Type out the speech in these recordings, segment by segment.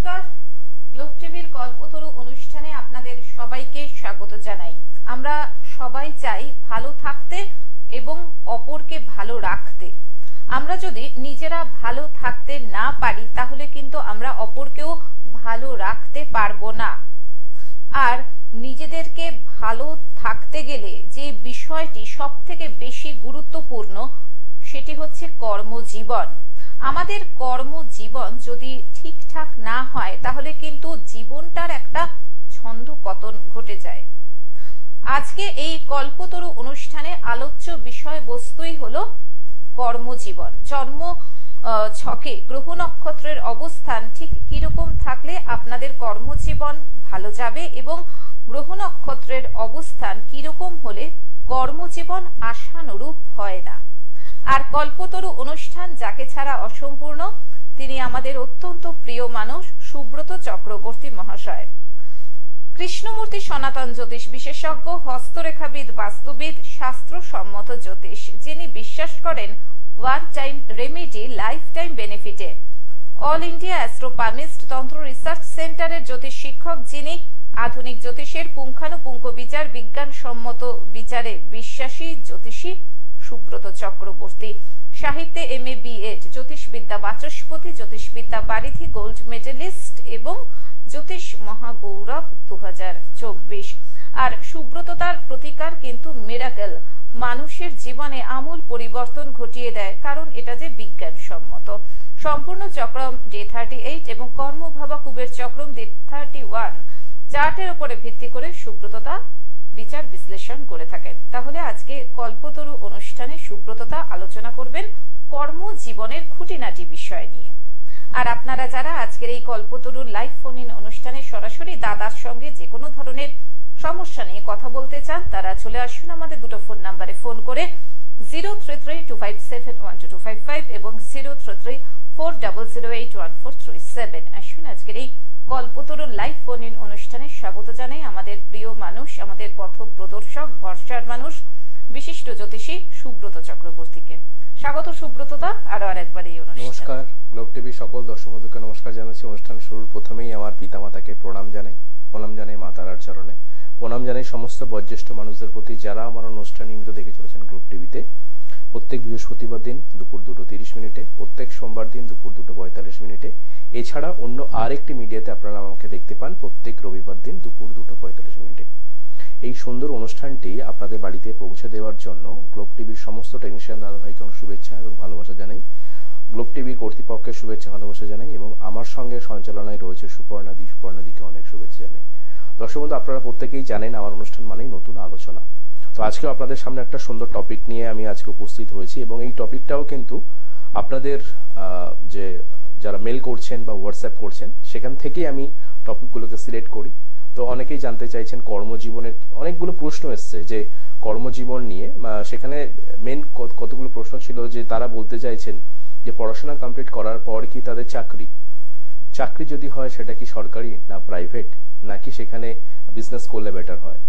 নমস্কার, গ্লোব টিভির কল্পতরু অনুষ্ঠানে আপনাদের সবাইকে স্বাগত জানাই। আমরা সবাই চাই ভালো থাকতে এবং অপরকে ভালো রাখতে। আমরা যদি নিজেরা ভালো থাকতে না পারি তাহলে কিন্তু আমরা অপরকেও ভালো রাখতে পারবো না। আর নিজেদেরকে ভালো থাকতে গেলে যে বিষয়টি সবথেকে বেশি গুরুত্বপূর্ণ সেটি হচ্ছে কর্মজীবন। আমাদের কর্মজীবন যদি ঠিকঠাক না হয় তাহলে কিন্তু জীবনটার একটা ছন্দপতন ঘটে যায়। আজকে এই কল্পতরু অনুষ্ঠানে আলোচ্য বিষয়বস্তুই হলো কর্মজীবন। জন্ম ছকে গ্রহ নক্ষত্রের অবস্থান ঠিক কিরকম থাকলে আপনাদের কর্মজীবন ভালো যাবে এবং গ্রহ নক্ষত্রের অবস্থান কিরকম হলে কর্মজীবন আশানুরূপ হয় না। আর কল্পতরু অনুষ্ঠান যাকে ছাড়া অসম্পূর্ণ, তিনি আমাদের অত্যন্ত প্রিয় মানুষ সুব্রত চক্রবর্তী মহাশয়। কৃষ্ণমূর্তি সনাতন জ্যোতিষ বিশেষজ্ঞ, হস্তরেখাবিদ, বাস্তুবিদ, শাস্ত্রসম্মত জ্যোতিষ, যিনি বিশ্বাস করেন one time remedy life time বেনিফিটে। অল ইন্ডিয়া অ্যাস্ট্রোপামিস্ট তন্ত্র রিসার্চ সেন্টারের জ্যোতিষ শিক্ষক, যিনি আধুনিক জ্যোতিষের পুঙ্খানুপুঙ্খ বিচার, বিজ্ঞানসম্মত বিচারে বিশ্বাসী জ্যোতিষী সুব্রত চক্রবর্তী। সাহিত্যে MA BEd, জ্যোতিষবিদ্যা বাচস্পতি, জ্যোতিষবিদ্যা বারিধি গোল্ড মেডেলিস্ট এবং জ্যোতিষ মহাগৌরব 2024। আর সুব্রততার প্রতিকার কিন্তু মিরাকেল, মানুষের জীবনে আমূল পরিবর্তন ঘটিয়ে দেয়, কারণ এটা যে বিজ্ঞানসম্মত। সম্পূর্ণ চক্রম ডে 38 এবং কর্মভাবা কুবের চক্রম ডে 31 চার্টের উপরে ভিত্তি করে সুব্রততা বিচার বিশ্লেষণ করে থাকেন। তাহলে আজকে কল্পতরু অনুষ্ঠানে সুব্রততা আলোচনা করবেন কর্মজীবনের খুঁটিনাটি বিষয় নিয়ে। আর আপনারা যারা আজকের এই কল্পতরুর লাইভ ফোন ইন অনুষ্ঠানে সরাসরি দাদার সঙ্গে যে কোনো ধরনের সমস্যা নিয়ে কথা বলতে চান, তারা চলে আসুন আমাদের দুটো ফোন নাম্বারে ফোন করে 0332571255 এবং 0334008143 আসুন আজকের এই কল্পতরুর লাইভ ফোন ইন অনুষ্ঠানে স্বাগত জানাই আমাদের প্রিয় মানুষ, আমাদের পথ প্রদর্শক, ভরসার মানুষ, বিশিষ্ট জ্যোতিষী সুব্রত চক্রবর্তীকে। স্বাগত সুব্রতদা আরো আরেকবার এই অনুষ্ঠানে। নমস্কার, গ্লোব টিভি সকল দর্শক বন্ধুকে নমস্কার জানাচ্ছি। অনুষ্ঠান শুরুর প্রথমেই আমার পিতামাতাকে প্রণাম জানাই মা তারার চরণে, প্রণাম জানাই সমস্ত বয়োজ্যেষ্ঠ মানুষদের প্রতি যারা আমার অনুষ্ঠান নিয়মিত দেখে চলেছেন গ্লোব টিভিতে। প্রত্যেক বৃহস্পতিবার দিন দুপুর 2:30, প্রত্যেক সোমবার দিন দুপুর 2:45। এছাড়া অন্য আরেকটি মিডিয়াতে আপনারা আমাকে দেখতে পান প্রত্যেক রবিবার দিন দুপুর 2:45। এই সুন্দর অনুষ্ঠানটি আপনাদের বাড়িতে পৌঁছে দেওয়ার জন্য গ্লোব টিভির সমস্ত টেকনিশিয়ান দাদাভাইকে অনেক শুভেচ্ছা এবং ভালোবাসা জানাই। গ্লোব টিভির কর্তৃপক্ষের শুভেচ্ছা ভালোবাসা জানাই এবং আমার সঙ্গে সঞ্চালনায় রয়েছে সুপর্ণাদিকে অনেক শুভেচ্ছা জানাই। দর্শক বন্ধু, আপনারা প্রত্যেকেই জানেন আমার অনুষ্ঠান মানেই নতুন আলোচনা। তো আজকেও আপনাদের সামনে একটা সুন্দর টপিক নিয়ে আমি আজকে উপস্থিত হয়েছি এবং এই টপিকটাও কিন্তু আপনাদের যে যারা মেল করছেন বা হোয়াটসঅ্যাপ করছেন সেখান থেকেই আমি টপিকগুলোকে সিলেক্ট করি। তো অনেকেই জানতে চাইছেন কর্মজীবনের, অনেকগুলো প্রশ্ন এসছে যে কর্মজীবন নিয়ে। সেখানে মেন কতগুলো প্রশ্ন ছিল যে তারা বলতে চাইছেন যে পড়াশোনা কমপ্লিট করার পর কি তাদের চাকরি যদি হয় সেটা কি সরকারি না প্রাইভেট, নাকি সেখানে বিজনেস করলে বেটার হয়।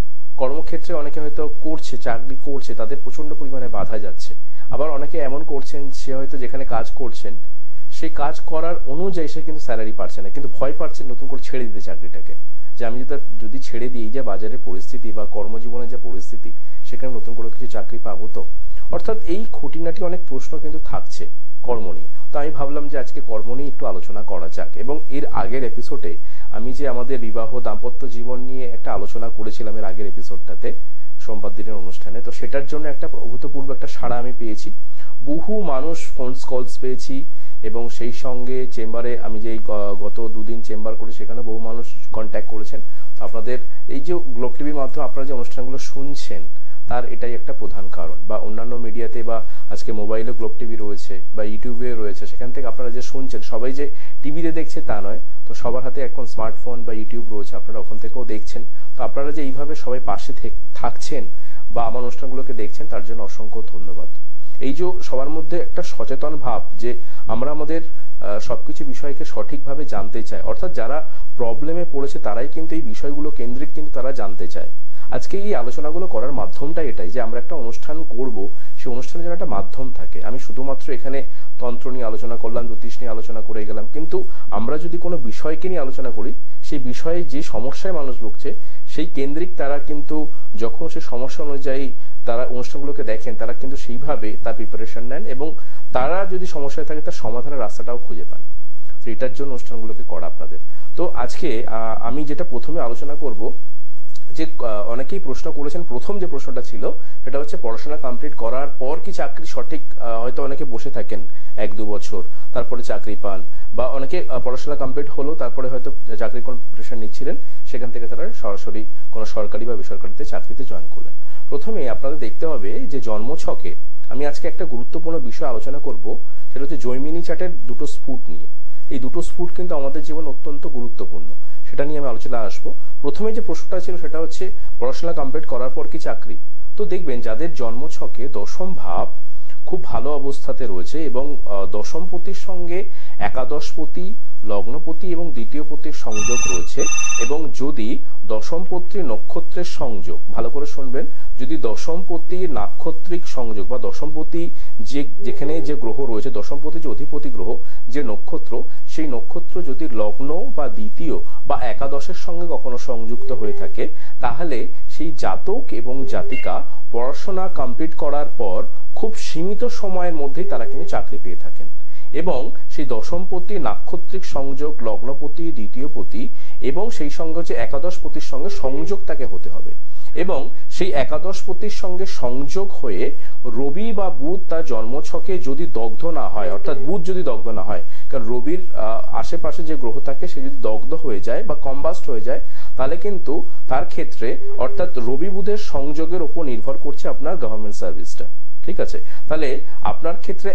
কর্মক্ষেত্রে অনেকে হয়তো চাকরি করছে, তাদের প্রচন্ড পরিমাণে বাধা যাচ্ছে। আবার অনেকে এমন করছেন সে হয়তো যেখানে কাজ করছেন সেই কাজ করার অনুযায়ী সে কিন্তু স্যালারি পাচ্ছে না, কিন্তু ভয় পাচ্ছে নতুন করে ছেড়ে দিতে চাকরিটাকে, যে আমি যদি ছেড়ে দিই যে বাজারের পরিস্থিতি বা কর্মজীবনের যে পরিস্থিতি সেখানে নতুন করে কিছু চাকরি পাবো তো। অর্থাৎ এই খুঁটিনাটি অনেক প্রশ্ন কিন্তু থাকছে কর্ম নিয়ে। তো আমি ভাবলাম যে আজকে কর্ম নিয়ে একটু আলোচনা করা যাক। এবং এর আগের এপিসোডে আমি যে আমাদের বিবাহ দাম্পত্য জীবন নিয়ে একটা আলোচনা করেছিলাম এর আগের এপিসোডটাতে সোমবার দিনের অনুষ্ঠানে, তো সেটার জন্য একটা অভূতপূর্ব একটা সাড়া আমি পেয়েছি। বহু মানুষ ফোন কলস পেয়েছি এবং সেই সঙ্গে চেম্বারে আমি যে গত 2 দিন চেম্বার করি সেখানে বহু মানুষ কন্ট্যাক্ট করেছেন। তো আপনাদের এই যে গ্লোব টিভির মাধ্যমে আপনারা যে অনুষ্ঠানগুলো শুনছেন তার এটাই একটা প্রধান কারণ, বা অন্যান্য মিডিয়াতে বা আজকে মোবাইলে গ্লোব টিভি রয়েছে বা ইউটিউবে রয়েছে, সেখান থেকে আপনারা যে শুনছেন সবাই যে টিভিতে দেখছে তা নয়, তো সবার হাতে এখন স্মার্টফোন বা ইউটিউব রয়েছে, আপনারা ওখান থেকেও দেখছেন। তো আপনারা যে এইভাবে সবাই পাশে থাকছেন বা আমার অনুষ্ঠানগুলোকে দেখছেন তার জন্য অসংখ্য ধন্যবাদ। এই যে সবার মধ্যে একটা সচেতন ভাব যে আমরা আমাদের সবকিছু বিষয়কে সঠিকভাবে জানতে চাই, অর্থাৎ যারা প্রবলেমে পড়েছে তারাই কিন্তু এই বিষয়গুলো কেন্দ্রিক কিন্তু তারা জানতে চায়। আজকে এই আলোচনাগুলো করার মাধ্যমটা এটাই যে আমরা একটা অনুষ্ঠান করব, সেই অনুষ্ঠানের যেন একটা মাধ্যম থাকে। আমি শুধুমাত্র এখানে তন্ত্র নিয়ে আলোচনা করলাম, জ্যোতিষ নিয়ে আলোচনা করে গেলাম, কিন্তু আমরা যদি কোনো বিষয়কে নিয়ে আলোচনা করি, সেই বিষয়ে যে সমস্যায় মানুষ ভুগছে সেই কেন্দ্রিক তারা কিন্তু যখন সেই সমস্যা অনুযায়ী তারা অনুষ্ঠানগুলোকে দেখেন, তারা কিন্তু সেইভাবে তার প্রিপারেশন নেন এবং তারা যদি সমস্যায় থাকে তার সমাধানের রাস্তাটাও খুঁজে পান। তো এটার জন্য অনুষ্ঠানগুলোকে করা আপনাদের। তো আজকে আমি যেটা প্রথমে আলোচনা করব, যে অনেকেই প্রশ্ন করেছেন, প্রথম যে প্রশ্নটা ছিল সেটা হচ্ছে পড়াশোনা কমপ্লিট করার পর কি চাকরি সঠিক, হয়তো অনেকে বসে থাকেন 1-2 বছর তারপরে চাকরি পান, বা অনেকে পড়াশোনা কমপ্লিট হলো তারপরে হয়তো চাকরির কোনো প্রিপারেশন নিচ্ছিলেন, সেখান থেকে তারা সরাসরি কোনো সরকারি বা বেসরকারিতে চাকরিতে জয়েন করলেন। প্রথমে আপনাদের দেখতে হবে যে জন্মছকে আমি আজকে একটা গুরুত্বপূর্ণ বিষয় আলোচনা করব, সেটা হচ্ছে জৈমিনী চার্টের দুটো স্ফুট নিয়ে। এই দুটো স্ফুট কিন্তু আমাদের জীবন অত্যন্ত গুরুত্বপূর্ণ, সেটা নিয়ে আমি আলোচনা আসবো। প্রথমে যে প্রশ্নটা ছিল সেটা হচ্ছে পড়াশোনা কমপ্লিট করার পর কি চাকরি। তো দেখবেন যাদের জন্মছকে দশম ভাব খুব ভালো অবস্থাতে রয়েছে এবং দশমপতির সঙ্গে একাদশপতি, লগ্নপতি এবং দ্বিতীয়পতির সংযোগ রয়েছে, এবং যদি দশমপতি নক্ষত্রের সংযোগ, ভালো করে শুনবেন, যদি দশমপতি নাক্ষত্রিক সংযোগ বা দশমপতি যেখানে যে গ্রহ রয়েছে, দশমপতি যে অধিপতি গ্রহ যে নক্ষত্র, সেই নক্ষত্র যদি লগ্ন বা দ্বিতীয় বা একাদশের সঙ্গে কখনো সংযুক্ত হয়ে থাকে, তাহলে সেই জাতক এবং জাতিকা পড়াশোনা কমপ্লিট করার পর খুব সীমিত সময়ের মধ্যেই তারা কিন্তু চাকরি পেয়ে থাকেন। এবং সেই দশমপতি নাক্ষত্রিক সংযোগ, লগ্নপতি, দ্বিতীয়পতি এবং সেই সঙ্গে হচ্ছে একাদশপতির সঙ্গে সংযোগ তাকে হতে হবে, এবং সেই একাদশপতির সঙ্গে সংযোগ হয়ে রবি বা বুধ তার জন্মছকে যদি দগ্ধ না হয়, অর্থাৎ বুধ যদি দগ্ধ না হয়, কারণ রবির আশেপাশে যে গ্রহ থাকে সে যদি দগ্ধ হয়ে যায় বা কম্বাস্ট হয়ে যায়, তাহলে কিন্তু তার ক্ষেত্রে অর্থাৎ রবি বুধের সংযোগের উপর নির্ভর করছে আপনার গভর্নমেন্ট সার্ভিসটা। ঠিক আছে, তাহলে আপনার ক্ষেত্রে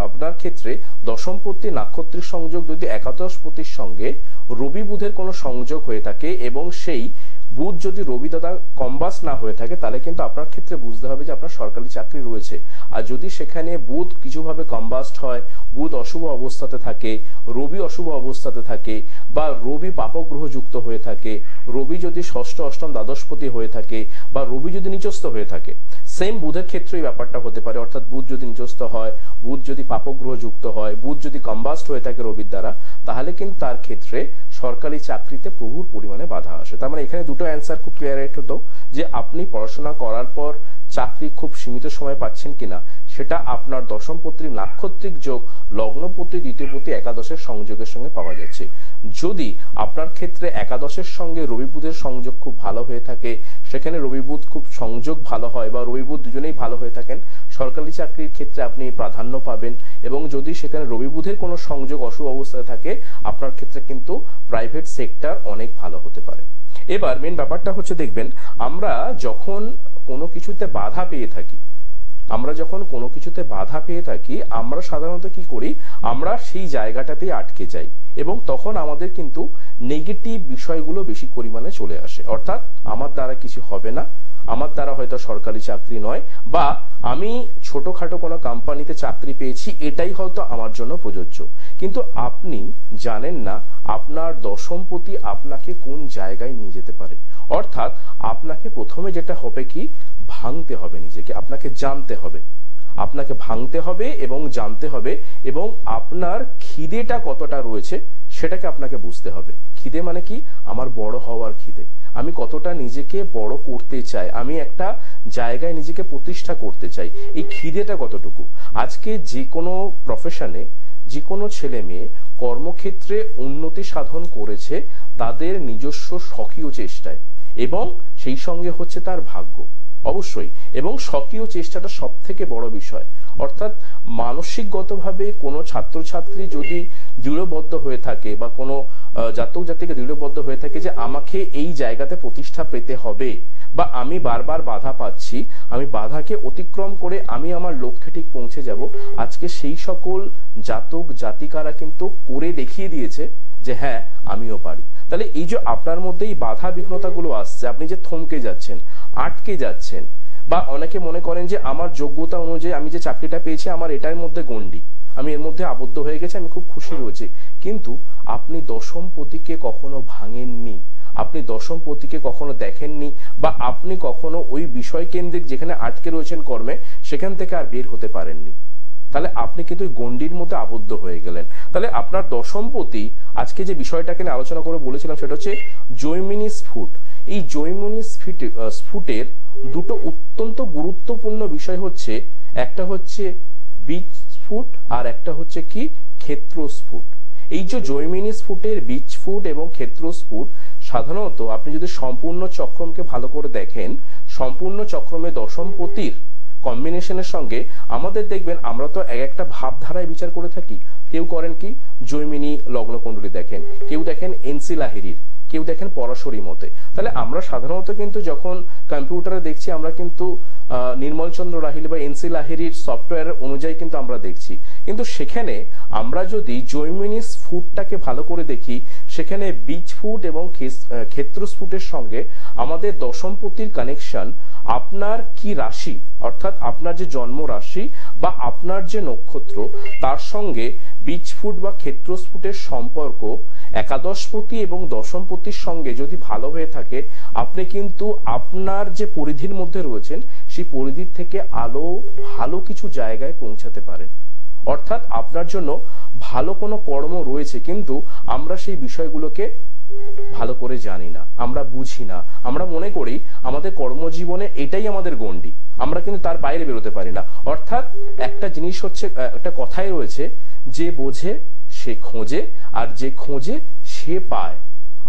আপনার ক্ষেত্রে দশমপতি নাক্ষত্রিক সংযোগ যদি একাদশপতির সঙ্গে রবি বুধের কোনো সংযোগ হয়ে থাকে এবং সেই বুধ যদি রবি দাদা কম্বাস্ট না হয়ে থাকে, তাহলে কিন্তু আপনার ক্ষেত্রে বুঝতে হবে যে আপনার সরকারি চাকরি রয়েছে। আর যদি সেখানে বুধ কিছুভাবে কম্বাস্ট হয়, বুধ অশুভ অবস্থাতে থাকে, রবি অশুভ অবস্থাতে থাকে, বা রবি পাপগ্রহ যুক্ত হয়ে থাকে, রবি যদি ষষ্ঠ, অষ্টম, দ্বাদশপতি হয়ে থাকে, বা রবি যদি নিচস্থ হয়ে থাকে, সেম বুধের ক্ষেত্রেই ব্যাপারটা হতে পারে। অর্থাৎ বুধ যদি নিচস্থ হয়, বুধ যদি পাপগ্রহ যুক্ত হয়, বুধ যদি কম্বাস্ট হয়ে থাকে রবির দ্বারা, তাহলে কিন্তু তার ক্ষেত্রে সরকারি চাকরিতে প্রচুর পরিমাণে বাধা আসে। তার মানে এখানে দুটো অ্যান্সার খুব ক্লিয়ার হতো, যে আপনি পড়াশোনা করার পর চাকরি খুব সীমিত সময় পাচ্ছেন কিনা, সেটা আপনার দশমপতির নাক্ষত্রিক যোগ, লগ্নপতি, দ্বিতীয়পতি, একাদশের সংযোগের সঙ্গে পাওয়া যাচ্ছে। যদি আপনার ক্ষেত্রে একাদশের সঙ্গে রবি বুধের সংযোগ খুব ভালো হয়ে থাকে, সেখানে রবি বুধ খুব সংযোগ ভালো হয় বা রবি বুধ দুজনেই ভালো হয়ে থাকেন, সরকারি চাকরির ক্ষেত্রে আপনি প্রাধান্য পাবেন। এবং যদি সেখানে রবি বুধের কোনো সংযোগ অশুভ অবস্থায় থাকে, আপনার ক্ষেত্রে কিন্তু প্রাইভেট সেক্টর অনেক ভালো হতে পারে। এবার মেন ব্যাপারটা হচ্ছে, দেখবেন আমরা যখন কোনো কিছুতে বাধা পেয়ে থাকি, আমরা সাধারণত কি করি, আমরা সেই জায়গাটাতেই আটকে যাই এবং তখন আমাদের কিন্তু নেগেটিভ বিষয়গুলো বেশি পরিমাণে চলে আসে। অর্থাৎ আমার দ্বারা কিছু হবে না, আমার দ্বারা হয়তো সরকারি চাকরি নয়, বা আমি ছোটখাটো কোনো কোম্পানিতে চাকরি পেয়েছি, এটাই হয়তো আমার জন্য প্রযোজ্য। কিন্তু আপনি জানেন না আপনার দশমপতি আপনাকে কোন জায়গায় নিয়ে যেতে পারে। অর্থাৎ আপনাকে প্রথমে যেটা হবে কি, ভাঙতে হবে নিজেকে, আপনাকে জানতে হবে, আপনাকে ভাঙতে হবে এবং জানতে হবে, এবং আপনার খিদেটা কতটা রয়েছে সেটাকে আপনাকে বুঝতে হবে। খিদে মানে কি, আমার বড় হওয়ার খিদে, আমি কতটা নিজেকে বড় করতে চাই, আমি একটা জায়গায় নিজেকে প্রতিষ্ঠা করতে চাই, এই খিদেটা কতটুকু। আজকে যে কোনো প্রফেশনে যে কোনো ছেলে মেয়ে কর্মক্ষেত্রে উন্নতি সাধন করেছে তাদের নিজস্ব স্বকীয় চেষ্টায়, এবং সেই সঙ্গে হচ্ছে তার ভাগ্য অবশ্যই, এবং স্বকীয় চেষ্টাটা সব থেকে বড় বিষয়। অর্থাৎ মানসিকগতভাবে কোনো ছাত্রছাত্রী যদি দৃঢ়বদ্ধ হয়ে থাকে বা কোনো জাতক জাতিকে দৃঢ়বদ্ধ হয়ে থাকে যে আমাকে এই জায়গাতে প্রতিষ্ঠা পেতে হবে, বা আমি বারবার বাধা পাচ্ছি, আমি বাধাকে অতিক্রম করে আমি আমার লক্ষ্যে ঠিক পৌঁছে যাব, আজকে সেই সকল জাতক জাতিকারা কিন্তু করে দেখিয়ে দিয়েছে যে হ্যাঁ আমিও পারি। তাহলে এই যে আপনার মধ্যে এই বাধা বিঘ্নতাগুলো আসছে, আপনি যে থমকে যাচ্ছেন, আটকে যাচ্ছেন, বা অনেকে মনে করেন যে আমার যোগ্যতা অনুযায়ী আমি যে চাকরিটা পেয়েছি আমার এটার মধ্যে গণ্ডি, আমি এর মধ্যে আবদ্ধ হয়ে গেছি, আমি খুব খুশি রয়েছি, কিন্তু আপনি দশমপতিকে কখনো ভাঙেননি, আপনি দশমপতিকে কখনো দেখেননি, বা আপনি কখনো ওই বিষয় কেন্দ্রিক যেখানে আটকে রয়েছেন কর্মে, সেখান থেকে আর বের হতে পারেননি। তাহলে আপনি কিন্তু ওই গণ্ডির মধ্যে আবদ্ধ হয়ে গেলেন। তাহলে আপনার দশমপতি, আজকে যে বিষয়টাকে নিয়ে আলোচনা করে বলেছিলাম সেটা হচ্ছে জৈমিনী স্ফুট। এই জৈমিনী স্ফুটের দুটো অত্যন্ত গুরুত্বপূর্ণ বিষয় হচ্ছে, একটা হচ্ছে বীজ স্ফুট আর একটা হচ্ছে কি ক্ষেত্র স্ফুট। এই যে জৈমিনী স্ফুটের বীজ স্ফুট এবং ক্ষেত্র স্ফুট, সাধারণত আপনি যদি সম্পূর্ণ চক্রমকে ভালো করে দেখেন, সম্পূর্ণ চক্রমে দশমপতির কম্বিনেশনের সঙ্গে আমাদের দেখবেন, আমরা তো এক একটা ভাবধারায় বিচার করে থাকি। কেউ করেন কি জৈমিনী লগ্নকুণ্ডলী দেখেন, কেউ দেখেন এনসি লাহিড়ির, কেউ দেখেন পরাশরী মতে। তাহলে আমরা সাধারণত কিন্তু যখন কম্পিউটারে দেখছি, আমরা কিন্তু নির্মলচন্দ্র রাহিল বা এনসি লাহিড়ির সফটওয়্যার অনুযায়ী কিন্তু আমরা দেখছি। কিন্তু সেখানে আমরা যদি জৈমিনী স্ফুটটাকে ভালো করে দেখি, সেখানে বীজ ফুট এবং ক্ষেত্র স্ফুটের সঙ্গে আমাদের দশমপতির কানেকশন, আপনার কি রাশি অর্থাৎ আপনার যে জন্ম রাশি বা আপনার যে নক্ষত্র, তার সঙ্গে বীজ ফুট বা ক্ষেত্র স্ফুটের সম্পর্ক একাদশপতি এবং দশমপতির সঙ্গে যদি ভালো হয়ে থাকে, আপনি কিন্তু আপনার যে পরিধির মধ্যে রয়েছেন সেই পরিধির থেকে ভালো কিছু জায়গায় পৌঁছাতে পারেন। অর্থাৎ আপনার জন্য ভালো কোনো কর্ম রয়েছে, কিন্তু আমরা সেই বিষয়গুলোকে ভালো করে জানি না, আমরা বুঝি না। আমরা মনে করি আমাদের কর্মজীবনে এটাই আমাদের গণ্ডি, আমরা কিন্তু তার বাইরে বেরোতে পারি না। অর্থাৎ একটা জিনিস হচ্ছে, একটা কথাই রয়েছে, যে বোঝে সে খোঁজে আর যে খোঁজে সে পায়।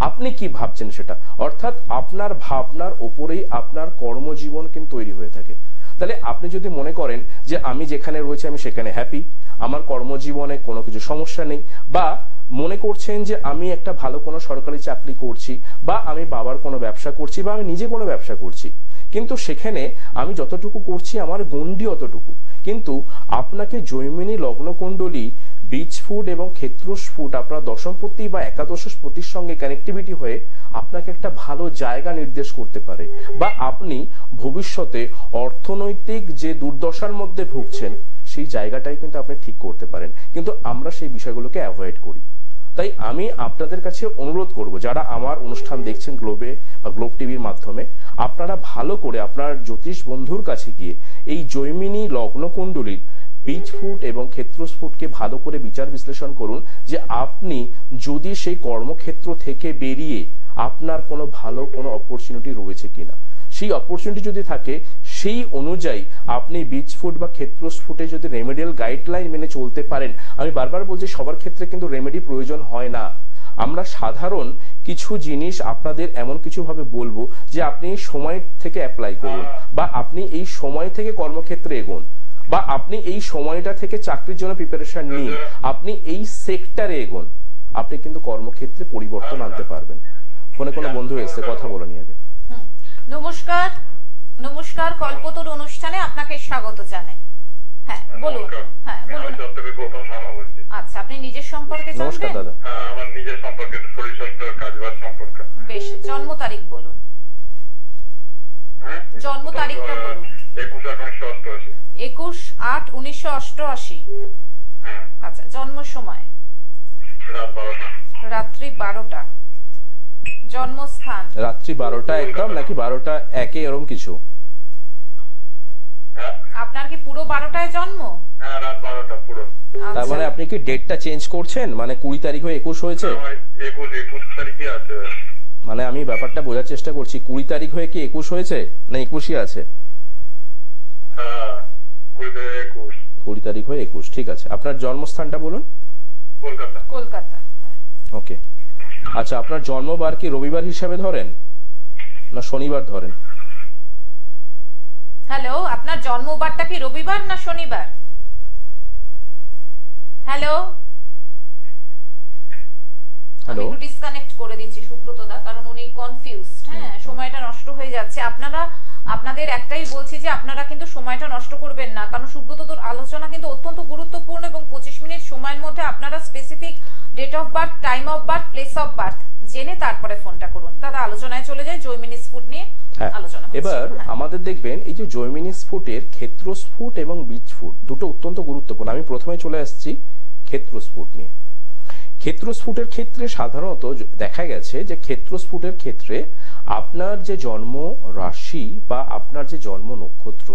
আপনি কি ভাবছেন সেটা, অর্থাৎ আপনার ভাবনার ওপরেই আপনার কর্মজীবন কিন্তু তৈরি হয়ে থাকে। তাহলে আপনি যদি মনে করেন যে আমি যেখানে রয়েছে আমি সেখানে হ্যাপি, আমার কর্মজীবনে কোনো কিছু সমস্যা নেই, বা মনে করছেন যে আমি একটা ভালো কোনো সরকারি চাকরি করছি, বা আমি বাবার কোনো ব্যবসা করছি, বা আমি নিজে কোনো ব্যবসা করছি, কিন্তু সেখানে আমি যতটুকু করছি আমার গণ্ডি অতটুকু, কিন্তু আপনাকে জৈমিনী লগ্নকুণ্ডলী বীজ ফুট এবং ক্ষেত্র স্ফুট আপনার দশমপতি বা একাদশপতির সঙ্গে কানেক্টিভিটি হয়ে আপনাকে একটা ভালো জায়গা নির্দেশ করতে পারে, বা আপনি ভবিষ্যতে অর্থনৈতিক যে দুর্দশার মধ্যে ভুগছেন সেই জায়গাটাই কিন্তু আপনি ঠিক করতে পারেন। কিন্তু আমরা সেই বিষয়গুলোকে অ্যাভয়েড করি। তাই আমি আপনাদের কাছে অনুরোধ করব, যারা আমার অনুষ্ঠান দেখছেন গ্লোবে বা গ্লোব টিভির মাধ্যমে, আপনারা ভালো করে আপনার জ্যোতিষ বন্ধুর কাছে গিয়ে এই জৈমিনী লগ্নকুণ্ডলীর বীজ ফুট এবং ক্ষেত্র স্ফুটকে ভালো করে বিচার বিশ্লেষণ করুন, যে আপনি যদি সেই কর্মক্ষেত্র থেকে বেরিয়ে আপনার কোনো ভালো কোনো অপরচুনিটি রয়েছে কিনা। সেই অপরচুনিটি যদি থাকে, সেই অনুযায়ী আপনি বীজ ফুট বা ক্ষেত্র স্ফুটে যদি রেমেডিয়াল গাইডলাইন মেনে চলতে পারেন। আমি বারবার বলছি, সবার ক্ষেত্রে কিন্তু রেমেডি প্রয়োজন হয় না। আমরা সাধারণ কিছু জিনিস আপনাদের এমন কিছু ভাবে বলবো যে আপনি সময় থেকে অ্যাপ্লাই করুন, বা আপনি এই সময় থেকে কর্মক্ষেত্রে এগোন, বা আপনি এই সময়টা থেকে চাকরির জন্য প্রিপারেশন নিন, আপনি এই সেক্টরে এগোন, আপনি কিন্তু কর্মক্ষেত্রে পরিবর্তন আনতে পারবেন। ফোনে কোনো বন্ধু এসেছে, কথা বলে নিয়ে আগে। নমস্কার, নমস্কার, কল্পতরু অনুষ্ঠানে আপনাকে স্বাগত জানাই। হ্যাঁ বলুন। হ্যাঁ বলুন। আচ্ছা, আপনি নিজের সম্পর্কে জানবেন? নমস্কার দাদা। হ্যাঁ, আমার নিজের সম্পর্কে, শরীর স্বাস্থ্য, কাজবাজ সম্পর্কে। বেশ, জন্ম তারিখ বলুন। হ্যাঁ, জন্ম তারিখটা বলুন। 21/8/1988। 21/8/1988। হ্যাঁ। আচ্ছা, জন্ম সময়? রাত 12টা। রাত্রি 12টা। জন্মস্থান? রাত্রি 12টা একদম নাকি 12টা একে এরকম কিছু? হ্যাঁ। আপনার কি পুরো 12টায় জন্ম? হ্যাঁ, রাত 12টা পুরো। তার মানে আপনি কি ডেটটা চেঞ্জ করছেন, মানে 20 তারিখ হয়ে 21 হয়েছে? আমার 21 তারিখে আছে। মানে আমি ব্যাপারটা বোঝার চেষ্টা করছি, 20 তারিখ হয়ে কি 21 হয়েছে না 21ই আছে? হ্যাঁ, 20 তারিখ হয়ে 21, ঠিক আছে। আপনার জন্মস্থানটা বলুন। কলকাতা। কলকাতা। ওকে, আচ্ছা, আপনার জন্মবার কি রবিবার হিসাবে ধরেন না শনিবার ধরেন? হ্যালো, আপনার জন্মবারটা কি রবিবার না শনিবার? হ্যালো হ্যালো, আমি ডিসকানেক্ট করে দিচ্ছি সুব্রত দা, কারণ উনি কনফিউজড। হ্যাঁ, সময়টা নষ্ট হয়ে যাচ্ছে। আপনাদের একটাই বলছি যে আপনারা কিন্তু সময়টা নষ্ট করবেন না, কারণ সুব্রত তোর আলোচনা কিন্তু অত্যন্ত গুরুত্বপূর্ণ, এবং 25 মিনিট সময়ের মধ্যে আপনারা specific date of birth, time of birth, place of birth জেনে তারপরে ফোনটা করুন। দাদা, আলোচনায় চলে যায়। জৈমিনী স্ফুট নিয়ে আলোচনা হচ্ছে। এবার আমাদের দেখবেন এই যে জৈমিনী স্ফুটের ক্ষেত্র স্ফুট এবং বীজ ফুট দুটো অত্যন্ত গুরুত্বপূর্ণ। আমি প্রথমে চলে আসছি ক্ষেত্র স্ফুট নিয়ে। ক্ষেত্রস্ফুটের ক্ষেত্রে সাধারণত দেখা গেছে যে ক্ষেত্রস্ফুটের ক্ষেত্রে আপনার যে জন্ম রাশি বা আপনার যে জন্ম নক্ষত্র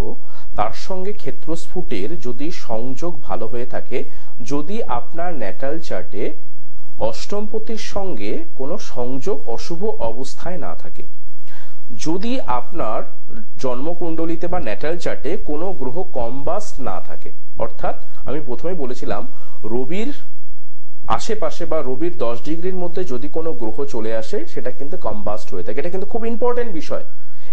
তার সঙ্গে ক্ষেত্রস্ফুটের যদি সংযোগ ভালো হয়ে থাকে, যদি আপনার ন্যাটাল চার্টে অষ্টমপতির সঙ্গে কোনো সংযোগ অশুভ অবস্থায় না থাকে, যদি আপনার জন্মকুণ্ডলিতে বা ন্যাটাল চার্টে কোনো গ্রহ কম্বাস্ট না থাকে, অর্থাৎ আমি প্রথমে বলেছিলাম রবির আশেপাশে বা রবির 10 ডিগ্রির মধ্যে যদি কোনো গ্রহ চলে আসে সেটা কিন্তু কম্বাস্ট হয়ে থাকে। এটা কিন্তু খুব ইম্পর্টেন্ট বিষয়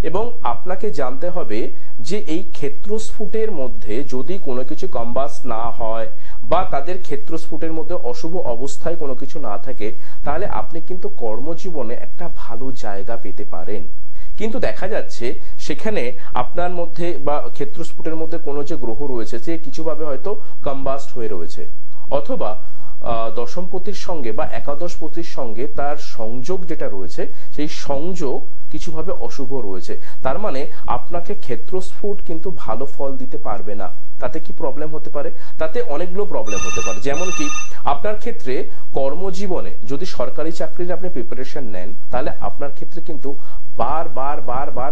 এবং আপনাকে জানতে হবে যে এই ক্ষেত্রস্ফুটের মধ্যে যদি কোনো কিছু কম্বাস্ট না হয় বা তাদের ক্ষেত্রস্ফুটের মধ্যে অশুভ অবস্থায় কোনো কিছু না থাকে, তাহলে আপনি কিন্তু কর্মজীবনে একটা ভালো জায়গা পেতে পারেন। কিন্তু দেখা যাচ্ছে সেখানে আপনার মধ্যে বা ক্ষেত্রস্ফুটের মধ্যে কোনো যে গ্রহ রয়েছে সে কিছুভাবে হয়তো কম্বাস্ট হয়ে রয়েছে, অথবা দশমপতির সঙ্গে বা একাদশপতির সঙ্গে তার সংযোগ যেটা রয়েছে সেই সংযোগ কিছুভাবে অশুভ রয়েছে। তার মানে আপনাকে ক্ষেত্রস্ফুট কিন্তু ভালো ফল দিতে পারবে না। তাতে কি প্রবলেম হতে পারে? তাতে অনেকগুলো প্রবলেম হতে পারে। যেমন কি আপনার ক্ষেত্রে কর্মজীবনে যদি সরকারি চাকরির আপনি প্রিপারেশন নেন, তাহলে আপনার ক্ষেত্রে কিন্তু বার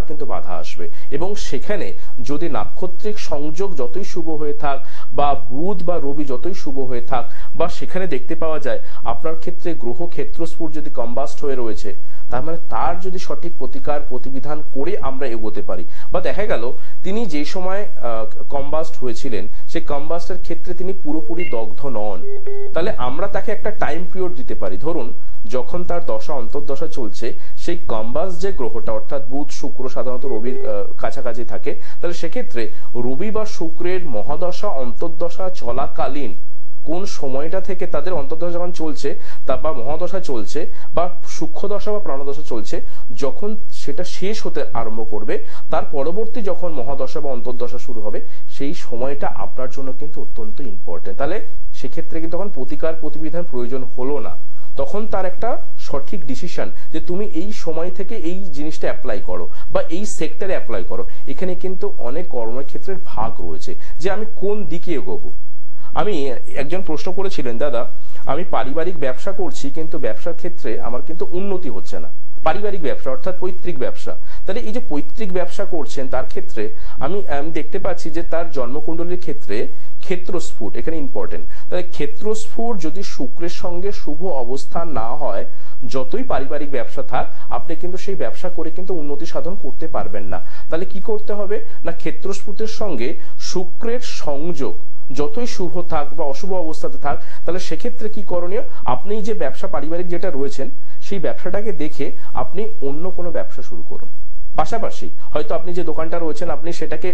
কিন্তু বাধা আসবে এবং সেখানে যদি নাক্ষত্রিক সংযোগ যতই শুভ হয়ে থাক বা বুধ বা রবি যতই শুভ হয়ে থাক বা সেখানে দেখতে পাওয়া যায় আপনার ক্ষেত্রে গ্রহ ক্ষেত্রস্ফুট যদি কম্বাস্ট হয়ে রয়েছে, তার মানে তার যদি সঠিক প্রতিকার প্রতিবিধান করে আমরা এগোতে পারি, বা দেখা গেল তিনি যে সময় কম্বাস্ট হয়েছিলেন সেই কম্বাস্টের ক্ষেত্রে তিনি পুরোপুরি দগ্ধ নন, তাহলে আমরা তাকে একটা টাইম পিরিয়ড দিতে পারি। ধরুন যখন তার দশা অন্তর্দশা চলছে সেই কম্বাস্ট যে গ্রহটা অর্থাৎ বুধ শুক্র সাধারণত রবির কাছাকাছি থাকে, তাহলে সেক্ষেত্রে রবি বা শুক্রের মহাদশা অন্তর্দশা চলাকালীন কোন সময়টা থেকে তাদের অন্তর্দশা যখন চলছে তা বা মহাদশা চলছে বা সূক্ষ্মদশা বা প্রাণদশা চলছে, যখন সেটা শেষ হতে আরম্ভ করবে তার পরবর্তী যখন মহাদশা বা অন্তর্দশা শুরু হবে সেই সময়টা আপনার জন্য কিন্তু অত্যন্ত ইম্পর্টেন্ট। তাহলে সেক্ষেত্রে কিন্তু তখন প্রতিকার প্রতিবিধান প্রয়োজন হলো না, তখন তার একটা সঠিক ডিসিশন যে তুমি এই সময় থেকে এই জিনিসটা অ্যাপ্লাই করো বা এই সেক্টরে অ্যাপ্লাই করো। এখানে কিন্তু অনেক কর্মক্ষেত্রের ভাগ রয়েছে যে আমি কোন দিকে এগোবো। আমি একজন প্রশ্ন করেছিলেন, দাদা আমি পারিবারিক ব্যবসা করছি কিন্তু ব্যবসার ক্ষেত্রে আমার কিন্তু উন্নতি হচ্ছে না, পারিবারিক ব্যবসা অর্থাৎ পৈতৃক ব্যবসা, তাহলে এই যে পৈতৃক ব্যবসা করছেন তার ক্ষেত্রে আমি দেখতে পাচ্ছি যে তার জন্মকুণ্ডলীর ক্ষেত্রে ক্ষেত্রস্ফুট এখানে ইম্পর্টেন্ট। তাহলে ক্ষেত্রস্ফুট যদি শুক্রের সঙ্গে শুভ অবস্থান না হয়, যতই পারিবারিক ব্যবসা থাক আপনি কিন্তু সেই ব্যবসা করে কিন্তু উন্নতি সাধন করতে পারবেন না। তাহলে কি করতে হবে না, ক্ষেত্রস্ফুটের সঙ্গে শুক্রের সংযোগ যতই শুভ থাক বা অশুভ অবস্থাতে থাক, তাহলে সেক্ষেত্রে কি করণীয়, আপনি যে ব্যবসা পারিবারিক যেটা রয়েছেন সেই ব্যবসাটাকে দেখে আপনি অন্য কোনো ব্যবসা শুরু করুন। পাশাপাশি হয়তো আপনি যে দোকানটা রয়েছেন আপনি সেটাকে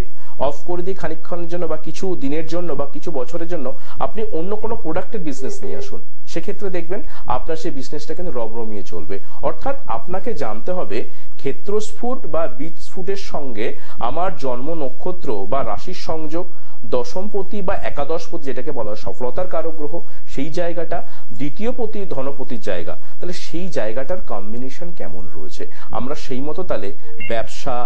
অফ করে দিয়ে খানিকক্ষণের জন্য বা কিছু দিনের জন্য বা কিছু বছরের জন্য আপনি অন্য কোনো প্রোডাক্টের বিজনেস নিয়ে আসুন, সেক্ষেত্রে দেখবেন আপনার সেই বিজনেসটা কিন্তু রমরমিয়ে চলবে। অর্থাৎ আপনাকে জানতে হবে ক্ষেত্রস্ফুট বা বীজস্ফুটের সঙ্গে আমার জন্ম নক্ষত্র বা রাশির সংযোগ, দশমপতি বা একাদশপতি যেটাকে বলা হয় সফলতার কারক গ্রহ সেই জায়গাটা, দ্বিতীয় পতি ধনপতির জায়গা, তাহলে সেই জায়গাটার কম্বিনেশন কেমন রয়েছে, আমরা সেই মতো তাহলে ব্যবসা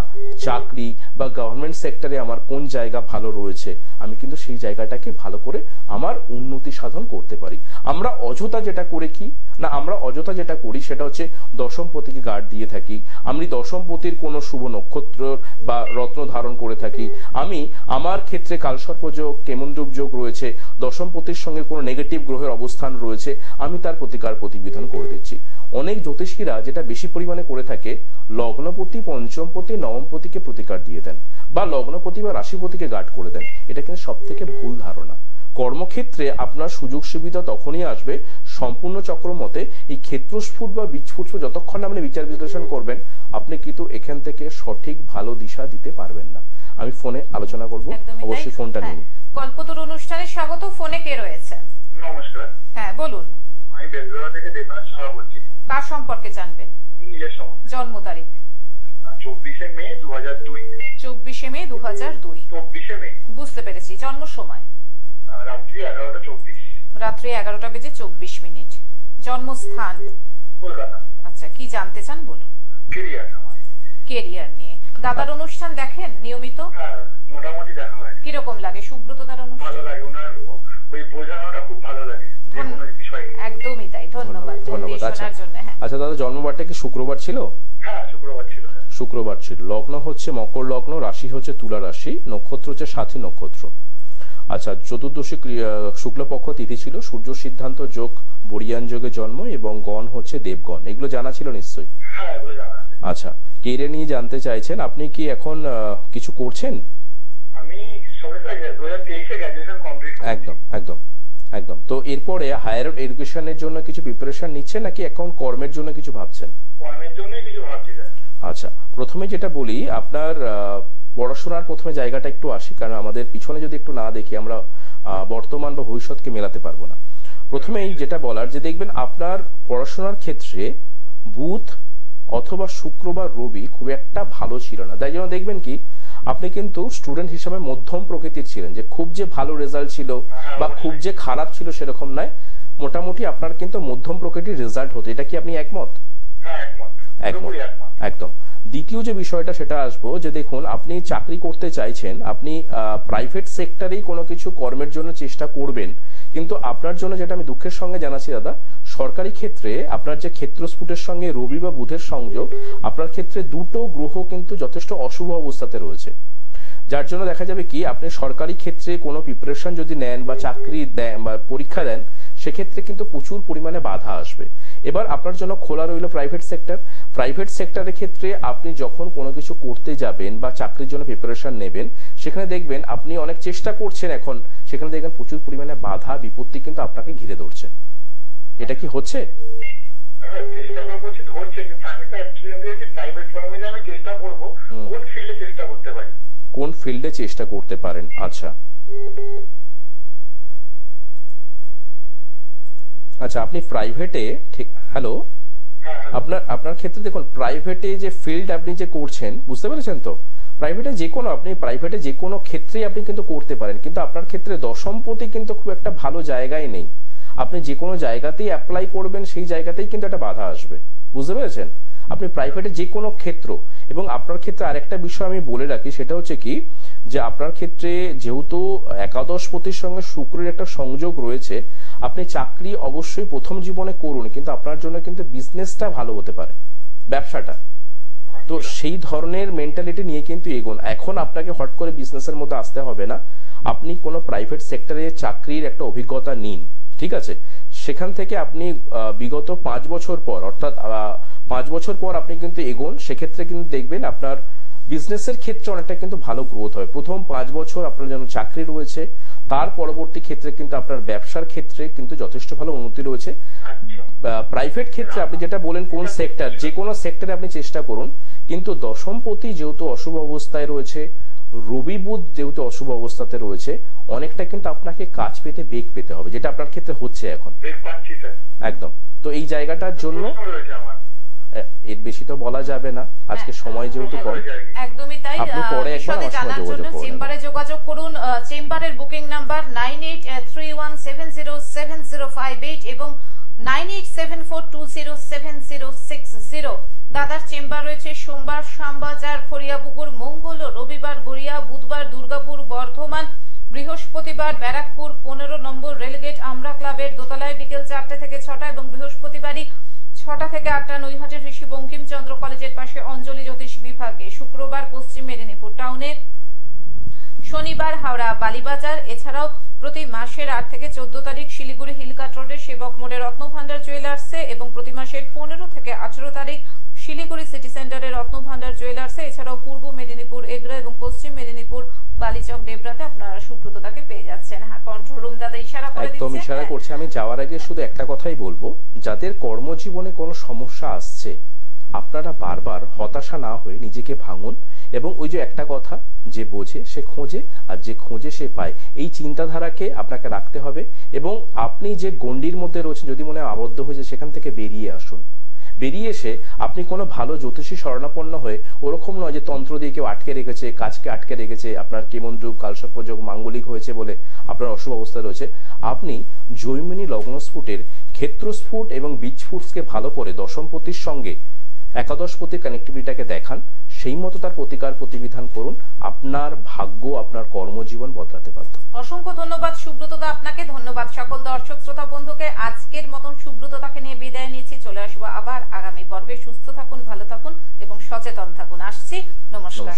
চাকরি বা গভর্নমেন্ট সেক্টরে আমার কোন জায়গা ভালো রয়েছে আমি কিন্তু সেই জায়গাটাকে ভালো করে আমার উন্নতি সাধন করতে পারি। আমরা অযথা যেটা করে কি না, আমরা অযথা যেটা করি সেটা হচ্ছে দশমপতিকে গার্ড দিয়ে থাকি, আমি দশমপতির কোনো শুভ নক্ষত্র বা রত্ন ধারণ করে থাকি, আমি আমার ক্ষেত্রে কালসর্পযোগ কেমনদ্রূপ যোগ রয়েছে, দশমপতির সঙ্গে কোনো নেগেটিভ গ্রহের অবস্থান রয়েছে, আমি তার প্রতিকার প্রতিবিধান করে দিচ্ছি। অনেক জ্যোতিষীরা যেটা বেশি পরিমাণে করে থাকে লগ্নপতি পঞ্চমপতি নবমপতিকে প্রতিকার দিয়ে দেন বা লগ্নপতি বা রাশিপতিকে গার্ড করে দেন, এটা কিন্তু সব থেকে ভুল ধারণা। কর্মক্ষেত্রে আপনার সুযোগ সুবিধা তখনই আসবে সম্পূর্ণ চক্র মতে এই ক্ষেত্রস্ফুট বা বীজস্ফুট যতক্ষণ আপনি বিচার বিশ্লেষণ করবেন আপনি কিন্তু এখান থেকে সঠিক ভালো দিশা দিতে পারবেন না। আমি ফোনে আলোচনা করব, অবশ্যই ফোনটা নিন। কল্পতরু অনুষ্ঠানে স্বাগত। ফোনে কে রয়েছেন? নমস্কার। হ্যাঁ বলুন। আমি বেলগড়া থেকে দেবনাথ সাহা বলছি। কার সম্পর্কে জানবেন? নিজের সম্বন্ধে। জন্ম তারিখ? 24 মে 2002। 24 মে 2002। 24 মে। বুঝতে পেরেছি। জন্ম সময়? রাত্রি 11:24। রাত্রি 11:24। জন্মস্থান? কলকাতা। আচ্ছা, কি জানতে চান বলুন। কেরিয়ার আমার। কেরিয়ার নিয়ে। দাদার অনুষ্ঠান দেখেন নিয়মিত? হ্যাঁ, মোটামুটি দেখা হয়। কিরকম লাগে সুব্রত দাদার অনুষ্ঠান? ভালো লাগে, ওনার ওই বোঝানোটা খুব ভালো লাগে। যে কোনো বিষয়ে। একদমই তাই, ধন্যবাদ ধন্যবাদ। দিয়ে আচ্ছা শোনার জন্য। হ্যাঁ আচ্ছা দাদা, জন্মবারটা কি শুক্রবার ছিল? হ্যাঁ, শুক্রবার ছিল স্যার। শুক্রবার ছিল। লগ্ন হচ্ছে মকর লগ্ন, রাশি হচ্ছে তুলা রাশি, নক্ষত্র হচ্ছে সাথী নক্ষত্র। আচ্ছা, চতুর্দশী শুক্লপক্ষ তিথি ছিল, সূর্য সিদ্ধান্ত যোগ বরিয়ান যোগে জন্ম এবং গণ হচ্ছে দেবগণ। এগুলো জানা ছিল নিশ্চয়ই? হ্যাঁ, এগুলো জানা আছে। আচ্ছা, কেরিয়ার নিয়ে জানতে চাইছেন, আপনি কি এখন কিছু করছেন? আমি সবে 2023-এ গ্র্যাজুয়েশন কমপ্লিট করেছি। একদম একদম একদম। তো এরপরে হায়ার এডুকেশনের জন্য কিছু প্রিপারেশন নিচ্ছেন নাকি এখন কর্মের জন্য কিছু ভাবছেন? কর্মের জন্যই কিছু ভাবছি স্যার। আচ্ছা, প্রথমে যেটা বলি, আপনার পড়াশোনার প্রথমে জায়গাটা একটু আসি, কারণ আমাদের পিছনে যদি একটু না দেখি আমরা বর্তমান বা ভবিষ্যৎকে মেলাতে পারবো না। প্রথমেই যেটা বলার, যে দেখবেন আপনার পড়াশোনার ক্ষেত্রে বুধ অথবা শুক্র বা রবি খুব একটা ভালো ছিল না। তাই জন্য দেখবেন কি আপনি কিন্তু স্টুডেন্ট হিসেবে মধ্যম প্রকৃতির ছিলেন, যে খুব যে ভালো রেজাল্ট ছিল বা খুব যে খারাপ ছিল সেরকম নয়, মোটামুটি আপনার কিন্তু মধ্যম প্রকৃতির রেজাল্ট হতো। এটা কি আপনি একমত? হ্যাঁ, একমত। একমত, একদম। দ্বিতীয় যে বিষয়টা সেটা আসবো, যে দেখুন আপনি চাকরি করতে চাইছেন, আপনি প্রাইভেট সেক্টরেই কোনো কিছু কর্মের জন্য চেষ্টা করবেন, কিন্তু আপনার জন্য যেটা আমি দুঃখের সঙ্গে জানাচ্ছি দাদা, সরকারি ক্ষেত্রে আপনার যে ক্ষেত্রস্ফুটের সঙ্গে রবি বা বুধের সংযোগ, আপনার ক্ষেত্রে দুটো গ্রহ কিন্তু যথেষ্ট অশুভ অবস্থাতে রয়েছে। যার জন্য দেখা যাবে কি আপনি সরকারি ক্ষেত্রে কোনো প্রিপারেশন যদি নেন বা চাকরি দেন বা পরীক্ষা দেন, সেক্ষেত্রে কিন্তু প্রচুর পরিমাণে বাধা আসবে। এবার আপনার জন্য খোলা রইল প্রাইভেট সেক্টর। প্রাইভেট সেক্টরের ক্ষেত্রে আপনি যখন কোনো কিছু করতে যাবেন বা চাকরির জন্য প্রিপারেশন নেবেন, সেখানে দেখবেন আপনি অনেক চেষ্টা করছেন, এখন সেখানে দেখবেন প্রচুর পরিমাণে বাধা বিপত্তি কিন্তু আপনাকে ঘিরে ধরছে। এটা কি হচ্ছে? চেষ্টা করছি, ধরছে, কিন্তু আমি তো অ্যাকচুয়ালি প্রাইভেট ফার্মে যে আমি চেষ্টা করব, কোন ফিল্ডে চেষ্টা করতে পারি? কোন ফিল্ডে চেষ্টা করতে পারেন? আচ্ছা আচ্ছা, আপনি প্রাইভেটে, ঠিক, হ্যালো, আপনার ক্ষেত্রে দেখুন প্রাইভেটে যে ফিল্ড আপনি যে করছেন, বুঝতে পেরেছেন তো? প্রাইভেটে যে কোনো, আপনি প্রাইভেটে যে কোনো ক্ষেত্রেই আপনি কিন্তু করতে পারেন, কিন্তু আপনার ক্ষেত্রে দশমপতি কিন্তু খুব একটা ভালো জায়গায় নেই। আপনি যে কোনো জায়গাতেই অ্যাপ্লাই করবেন, সেই জায়গাতেই কিন্তু একটা বাধা আসবে, বুঝতে পেরেছেন? আপনি প্রাইভেটে যে কোনো ক্ষেত্র, এবং আপনার ক্ষেত্রে আরেকটা বিষয় আমি বলে রাখি, সেটা হচ্ছে কি, যে আপনার ক্ষেত্রে যেহেতু একাদশপতির সঙ্গে শুক্রের একটা সংযোগ রয়েছে, আপনি চাকরি অবশ্যই প্রথম জীবনে করুন, কিন্তু আপনার জন্য কিন্তু বিজনেসটা ভালো হতে পারে, ব্যবসাটা। তো সেই ধরনের মেন্টালিটি নিয়ে কিন্তু এগোন। এখন আপনাকে হট করে বিজনেসের মধ্যে আসতে হবে না, আপনি কোনো প্রাইভেট সেক্টরে চাকরির একটা অভিজ্ঞতা নিন, ঠিক আছে? সেখান থেকে আপনি বিগত 5 বছর পর, অর্থাৎ 5 বছর পর আপনি কিন্তু এগোন, সেক্ষেত্রে কিন্তু দেখবেন আপনার বিজনেসের ক্ষেত্রে অনেকটা কিন্তু ভালো গ্রোথ হয়। প্রথম 5 বছর আপনার যেন চাকরি রয়েছে, তার পরবর্তী ক্ষেত্রে কিন্তু আপনার ব্যবসার ক্ষেত্রে কিন্তু যথেষ্ট ভালো উন্নতি রয়েছে। প্রাইভেট ক্ষেত্রে আপনি যেটা বলেন কোন সেক্টর, যে কোনো সেক্টরে আপনি চেষ্টা করুন, কিন্তু দশমপতি যেহেতু অশুভ অবস্থায় রয়েছে, রবি বুধ যেহেতু অশুভ অবস্থাতে রয়েছে, অনেকটা কিন্তু আপনাকে কাজ পেতে বেগ পেতে হবে, যেটা আপনার ক্ষেত্রে হচ্ছে এখন। একদম। তো এই জায়গাটার জন্য এর বেশি তো বলা যাবে না, আজকে সময় যেহেতু কম। একদমই তাই। আপনি পরে একবার আমার সঙ্গে যোগাযোগ করুন। চেম্বারে যোগাযোগ করুন। চেম্বারের বুকিং নাম্বার 9831707058 এবং 9874207060। দাদার চেম্বার রয়েছে সোমবার শ্যামবাজার, ফরিয়াপুকুর, মঙ্গল ও রবিবার গড়িয়া, বুধবার দুর্গাপুর, বর্ধমান, বৃহস্পতিবার ব্যারাকপুর 15 নম্বর রেলগেট আমরা ক্লাবের দোতলায় বিকেল 4টা থেকে 6টা এবং বৃহস্পতিবারই 6টা থেকে 8টা নৈহাটির ঋষি বঙ্কিমচন্দ্র কলেজের পাশে অঞ্জলি জ্যোতিষ বিভাগে, শুক্রবার পশ্চিম মেদিনীপুর টাউনে, শনিবার হাওড়া বালিবাজার। এছাড়াও প্রতি মাসের 8 থেকে 14 তারিখ শিলিগুড়ি হিলকাট রোডে সেবক মোড়ে রত্নভান্ডার জুয়েলার্সে এবং প্রতি মাসের 15 থেকে 18 তারিখ শিলিগুড়ি সিটি সেন্টারে রত্নভান্ডার জুয়েলার্সে। এছাড়াও পূর্ব মেদিনীপুর এগরা এবং পশ্চিম মেদিনীপুর বালিচক ডেবরাতে আপনারা সুব্রততাকে পেয়ে যাচ্ছেন। হ্যাঁ, কন্ট্রোল রুম দাদা ইশারা করে দিচ্ছে। একদম ইশারা করছে। আমি যাওয়ার আগে শুধু একটা কথাই বলবো, যাদের কর্মজীবনে কোনো সমস্যা আসছে, আপনারা বারবার হতাশা না হয়ে নিজেকে ভাঙুন, এবং ওই যে একটা কথা, যে বোঝে সে খোঁজে আর যে খোঁজে সে পায়, এই চিন্তাধারাকে আপনাকে রাখতে হবে। এবং আপনি যে গণ্ডির মধ্যে রয়েছেন, যদি মনে হয় আবদ্ধ হয়েছে, সেখান থেকে বেরিয়ে আসুন। বেরিয়ে এসে আপনি কোনো ভালো জ্যোতিষী শরণাপন্ন হয়ে, ওরকম নয় যে তন্ত্র দিয়ে কেউ আটকে রেখেছে, কাজকে আটকে রেখেছে, আপনার কেমন রূপ কালসর্পযোগ মাঙ্গলিক হয়েছে বলে আপনার অশুভ অবস্থা রয়েছে, আপনি জৈমিনী লগ্নস্ফুটের ক্ষেত্রস্ফুট এবং বীজস্ফুটকে ভালো করে দশমপতির সঙ্গে একাদশপতির কানেক্টিভিটিটাকে দেখান, সেই মতো তার প্রতিকার প্রতিবিধান করুন, আপনার ভাগ্য আপনার কর্মজীবন বদলাতে বাধ্য। অসংখ্য ধন্যবাদ সুব্রতদা আপনাকে, ধন্যবাদ সকল দর্শক শ্রোতা বন্ধুকে। আজকের মতন সুব্রতদাকে নিয়ে বিদায় নিচ্ছি, চলে আসবো আবার আগামী পর্বে। সুস্থ থাকুন, ভালো থাকুন এবং সচেতন থাকুন। আসছি, নমস্কার।